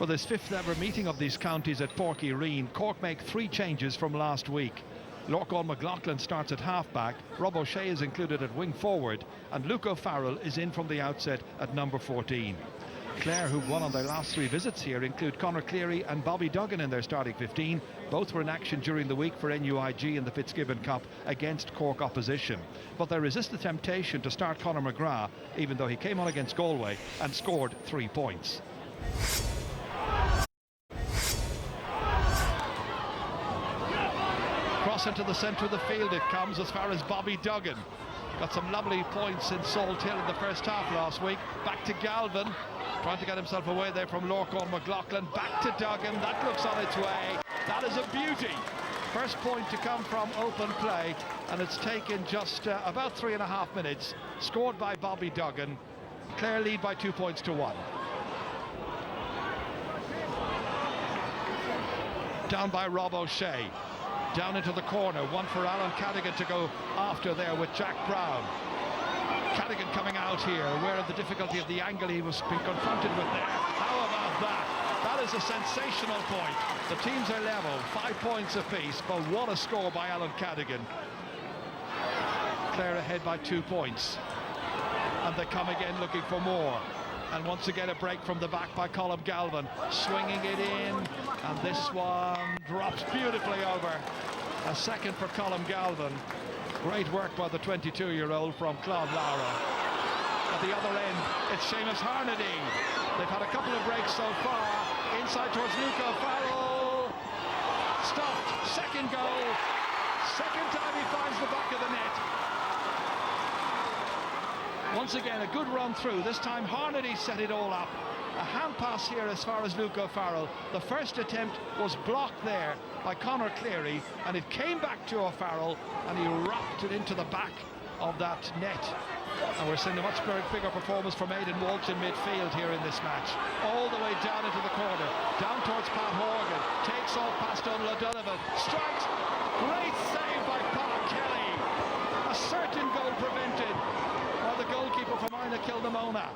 For this fifth ever meeting of these counties at Páirc Uí Rinn, Cork make 3 changes from last week. Lorcan McLaughlin starts at half-back, Rob O'Shea is included at wing forward, and Luke O'Farrell is in from the outset at number 14. Clare, who've won on their last 3 visits here, include Conor Cleary and Bobby Duggan in their starting 15. Both were in action during the week for NUIG in the Fitzgibbon Cup against Cork opposition. But they resist the temptation to start Conor McGrath, even though he came on against Galway and scored 3 points. Cross into the centre of the field it comes as far as Bobby Duggan. Got some lovely points in Salt Hill in the first half last week. Back to Galvin, trying to get himself away there from Lorcan McLaughlin. Back to Duggan, that looks on its way. That is a beauty. First point to come from open play, and it's taken just about 3.5 minutes. Scored by Bobby Duggan. Clare lead by 2 points to 1. Down by Rob O'Shea. Down into the corner, one for Alan Cadigan to go after there with Jack Brown. Cadigan coming out here, aware of the difficulty of the angle he was being confronted with there. How about that? That is a sensational point. The teams are level, 5 points apiece, but what a score by Alan Cadigan. Clare ahead by 2 points. And they come again looking for more. And once again a break from the back by Colm Galvin, swinging it in, and this one drops beautifully over. A second for Colm Galvin. Great work by the 22-year-old from Clonlara. At the other end, it's Seamus Harnedy. They've had a couple of breaks so far. Inside towards Luke O'Farrell. Stopped, second goal. Second time he finds the back of the net. Once again, a good run through. This time Harnedy set it all up. A hand pass here as far as Luke O'Farrell. The first attempt was blocked there by Conor Cleary, and it came back to O'Farrell, and he wrapped it into the back of that net. And we're seeing a much bigger performance from Aidan Walsh in midfield here in this match. All the way down into the corner, down towards Pat Horgan, takes off past Donald O'Donovan, strikes. Great save by Pat Kelly. A certain goal prevented. The goalkeeper from Ina Kildamona.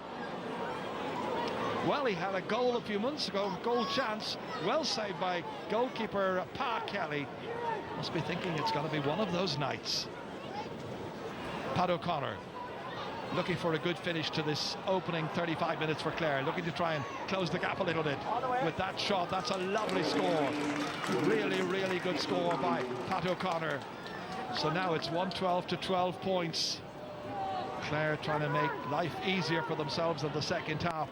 Well, he had a goal a few months ago, goal chance, well saved by goalkeeper Pa Kelly. Must be thinking it's going to be one of those nights. Pat O'Connor looking for a good finish to this opening 35 minutes for Clare, looking to try and close the gap a little bit with that shot. That's a lovely score. Really, really good score by Pat O'Connor. So now it's 112 to 12 points. Clare trying to make life easier for themselves in the second half.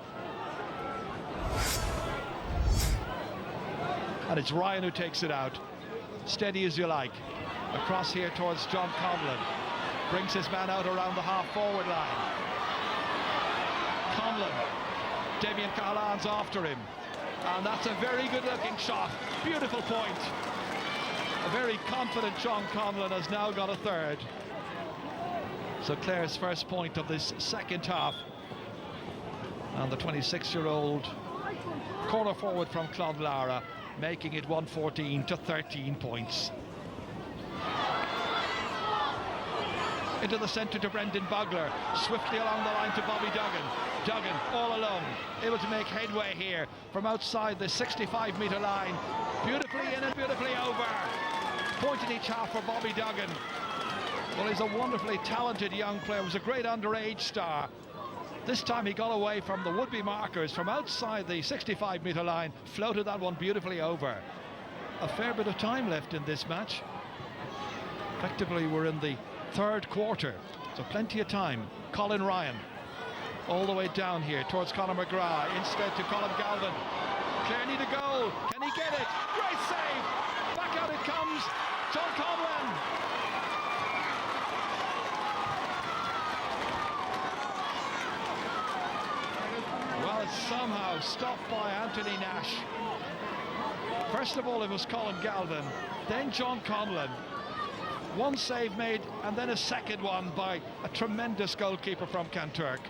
And it's Ryan who takes it out. Steady as you like. Across here towards John Conlon. Brings his man out around the half-forward line. Conlon. Damien Cahallan's after him. And that's a very good-looking shot. Beautiful point. A very confident John Conlon has now got a third. So Clare's first point of this second half. And the 26-year-old corner forward from Clonlara making it 114 to 13 points. Into the centre to Brendan Bugler, swiftly along the line to Bobby Duggan. Duggan all alone, able to make headway here from outside the 65-metre line. Beautifully in and beautifully over. Point in each half for Bobby Duggan. Well, he's a wonderfully talented young player. He was a great underage star. This time he got away from the would-be markers from outside the 65-metre line, floated that one beautifully over. A fair bit of time left in this match. Effectively, we're in the third quarter, so plenty of time. Colin Ryan, all the way down here towards Conor McGrath, instead to Colm Galvin. Clare need a goal. Can he get it? Great save! Back out it comes. John Conlon. Well, it's somehow stopped by Anthony Nash. First of all, it was Colm Galvin, then John Conlon. One save made, and then a second one by a tremendous goalkeeper from Kanturk.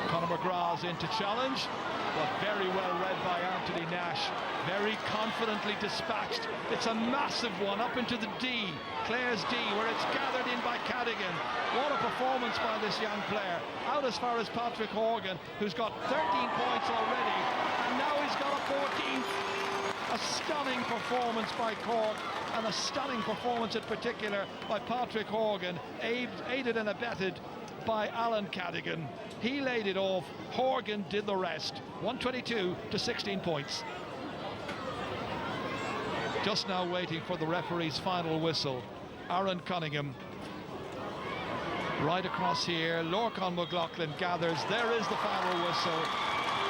Conor McGraw's in to challenge, but very well read by Anthony Nash. Very confidently dispatched. It's a massive one up into the D, Clare's D, where it's gathered in by Cadigan. What a performance by this young player. Out as far as Patrick Horgan, who's got 13 points already, and now he's got a 14th. A stunning performance by Cork, and a stunning performance in particular by Patrick Horgan, aided and abetted by Alan Cadigan. He laid it off, Horgan did the rest. 122 to 16 points. Just now waiting for the referee's final whistle. Aaron Cunningham. Right across here, Lorcan McLaughlin gathers. There is the final whistle.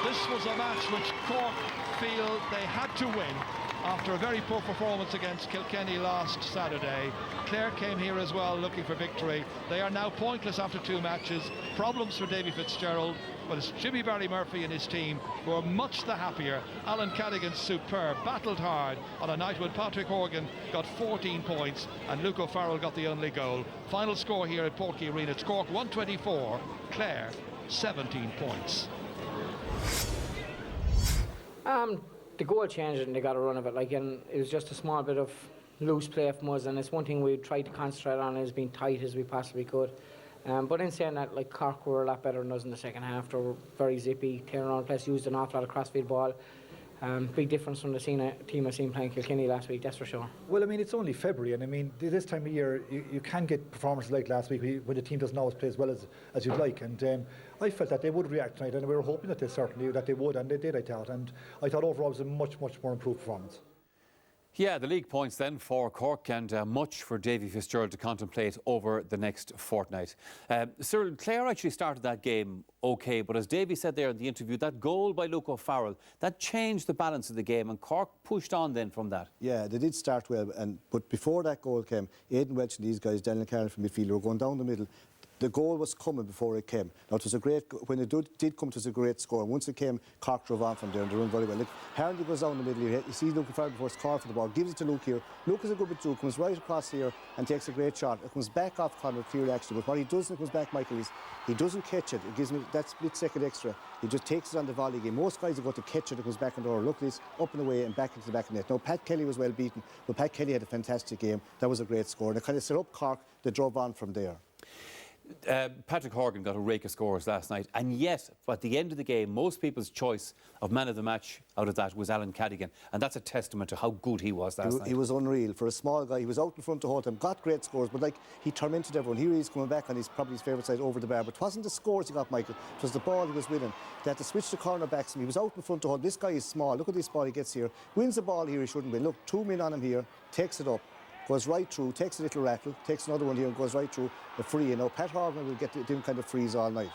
This was a match which Cork feel they had to win after a very poor performance against Kilkenny last Saturday. Clare came here as well looking for victory. They are now pointless after 2 matches. Problems for Davy Fitzgerald, but it's Jimmy Barry Murphy and his team who are much the happier. Alan Cadigan superb, battled hard on a night when Patrick Horgan got 14 points and Luke O'Farrell got the only goal. Final score here at Portkey Arena, it's Cork 124, Clare 17 points. The goal changed it and they got a run of it, and it was just a small bit of loose play from us, and it's one thing we tried to concentrate on is being tight as we possibly could. But in saying that, Cork were a lot better than us in the second half. They were very zippy, tearing around the place, used an awful lot of crossfield ball. Big difference from the team I seen playing Kilkenny last week, that's for sure. Well, it's only February, and this time of year you can get performances like last week when the team doesn't always play as well as you'd like, and I felt that they would react tonight, and we were hoping that they would, and they did, I thought, and I thought overall it was a much more improved performance. Yeah, the league points then for Cork, and much for Davy Fitzgerald to contemplate over the next fortnight. Cyril, Clare actually started that game OK, but as Davy said there in the interview, that goal by Luke O'Farrell, that changed the balance of the game, and Cork pushed on then from that. Yeah, they did start well, but before that goal came, Aidan Welch and these guys, Daniel Carroll from midfield, were going down the middle. The goal was coming before it came. Now, it was a great, when it did come, it was a great score. And once it came, Cork drove on from there and they run very well. Harley goes down the middle here. You see Luke O'Farrell before it's called for the ball, gives it to Luke here. Luke is a good bit through, comes right across here and takes a great shot. It comes back off Conor clearly, actually. But what he does when it comes back, Michael, is he doesn't catch it. It gives me that split second extra. He just takes it on the volley game. Most guys are going to catch it, it comes back in the door. Look at this, up and away and back into the back of the net. Now, Pat Kelly was well beaten, but Pat Kelly had a fantastic game. That was a great score. And it kind of set up Cork. They drove on from there. Patrick Horgan got a rake of scores last night, and yet at the end of the game most people's choice of man of the match out of that was Alan Cadigan, and that's a testament to how good he was last night. He was unreal for a small guy. He was out in front the whole time, got great scores, but he tormented everyone. Here he is coming back on probably his favourite side over the bar, but it wasn't the scores he got, Michael, it was the ball he was winning. They had to switch the cornerbacks and he was out in front the whole. This guy is small, look at this ball he gets here, wins the ball here he shouldn't win. Look, 2 men on him here, takes it up, goes right through, takes a little rattle, takes another one here and goes right through the free. Pat Horgan will get them kind of frees all night,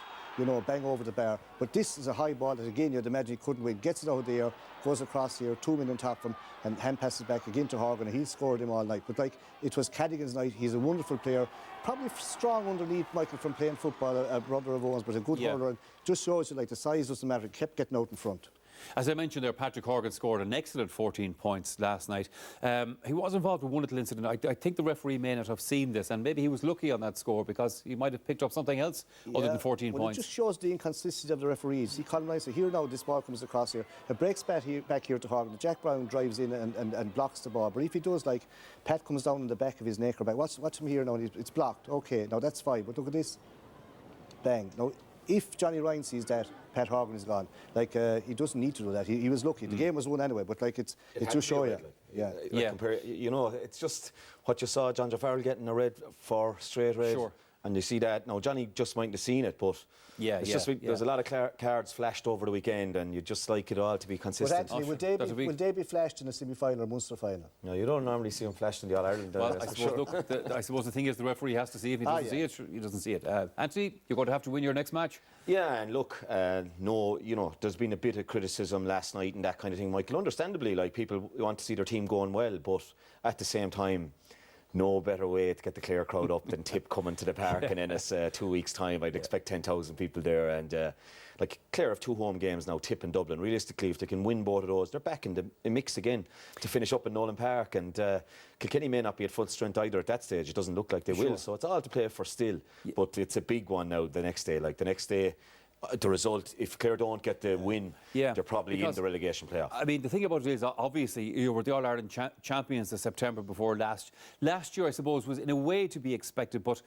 bang over the bar. But this is a high ball that again you'd imagine he couldn't win. Gets it out there, goes across here, 2 men on top of him, and hand passes back again to Horgan, and he scored him all night. But it was Cadigan's night. He's a wonderful player, probably strong underneath, Michael, from playing football, a brother of Owen's, but a good hurler, and just shows you the size doesn't matter. He kept getting out in front. As I mentioned there, Patrick Horgan scored an excellent 14 points last night. He was involved with one little incident. I think the referee may not have seen this, and maybe he was lucky on that score because he might have picked up something else other than 14 points. It just shows the inconsistency of the referees. See, Colin Rice, here now this ball comes across here. It breaks back here to Horgan. Jack Brown drives in and blocks the ball. But if he does, Pat comes down in the back of his neck or back. Watch him here now, it's blocked. OK, now that's fine. But look at this. Bang. Now, if Johnny Ryan sees that, Pat Horgan is gone. He doesn't need to do that. He was lucky. The game was won anyway, but it just show you. It's just what you saw John Farrell getting a red for straight red. Sure. And you see that now. Johnny just mightn't have seen it, but there's a lot of cards flashed over the weekend, and you just like it all to be consistent. But actually, will they be flashed in a semi-final or Munster final? No, you don't normally see them flashed in the All-Ireland. Well, I suppose the thing is the referee has to see it. If he doesn't see it, he doesn't see it. Anthony, you're going to have to win your next match. Yeah, and look, there's been a bit of criticism last night and that kind of thing, Michael. Understandably, people want to see their team going well, but at the same time, no better way to get the Clare crowd up than Tip coming to the park in Ennis 2 weeks' time. I'd expect 10,000 people there. And Clare have 2 home games now, Tip and Dublin. Realistically, if they can win both of those, they're back in the mix again to finish up in Nolan Park. And Kilkenny may not be at full strength either at that stage. It doesn't look like they will. So it's all to play for still. Yeah. But it's a big one now the next day. The next day, The result, if Clare don't get the win, Yeah, they're probably in the relegation playoff. I mean, the thing about it is, obviously, you were the All-Ireland champions in September before last. Last year, I suppose, was in a way to be expected, but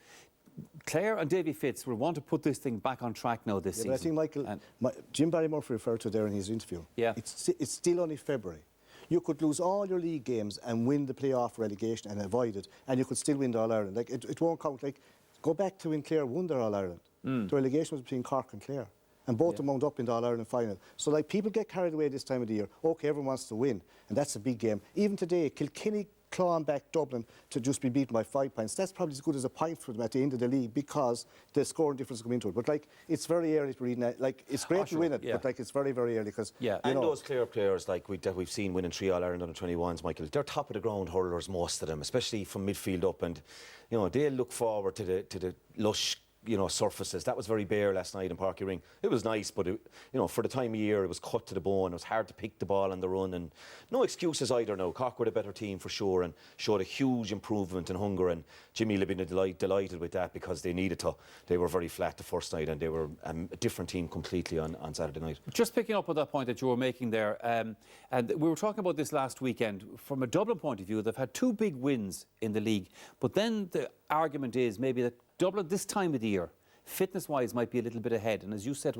Clare and Davy Fitz will want to put this thing back on track now this season. But I think, Michael, Jim Barrymore referred to there in his interview. Yeah. It's still only February. You could lose all your league games and win the playoff relegation and avoid it, and you could still win the All-Ireland. Like, it won't count. Like, go back to when Clare won their All-Ireland. The relegation was between Cork and Clare. And both of them wound up in the All-Ireland final. So, like, people get carried away this time of the year. OK, everyone wants to win, and that's a big game. Even today, Kilkenny clawing back Dublin to just be beaten by 5 points. That's probably as good as a point for them at the end of the league because the scoring difference will come into it. But, like, it's very early to read that. Like, it's great to win it, but, like, it's very, very early because, and those Clare players, like, that we've seen winning 3 All-Ireland under-21s, Michael, they're top of the ground hurlers, most of them, especially from midfield up. And, you know, they'll look forward to the lush, you know, surfaces. That was very bare last night in Parky Ring. It was nice, but, you know, for the time of year, it was cut to the bone. It was hard to pick the ball on the run, and no excuses either now. Cork were the better team for sure and showed a huge improvement in hunger, and Jimmy will have been delighted with that because they needed to. They were very flat the first night, and they were a different team completely on Saturday night. Just picking up on that point that you were making there, and we were talking about this last weekend. From a Dublin point of view, they've had 2 big wins in the league, but then the argument is maybe that Dublin this time of the year, fitness-wise, might be a little bit ahead. And as you said,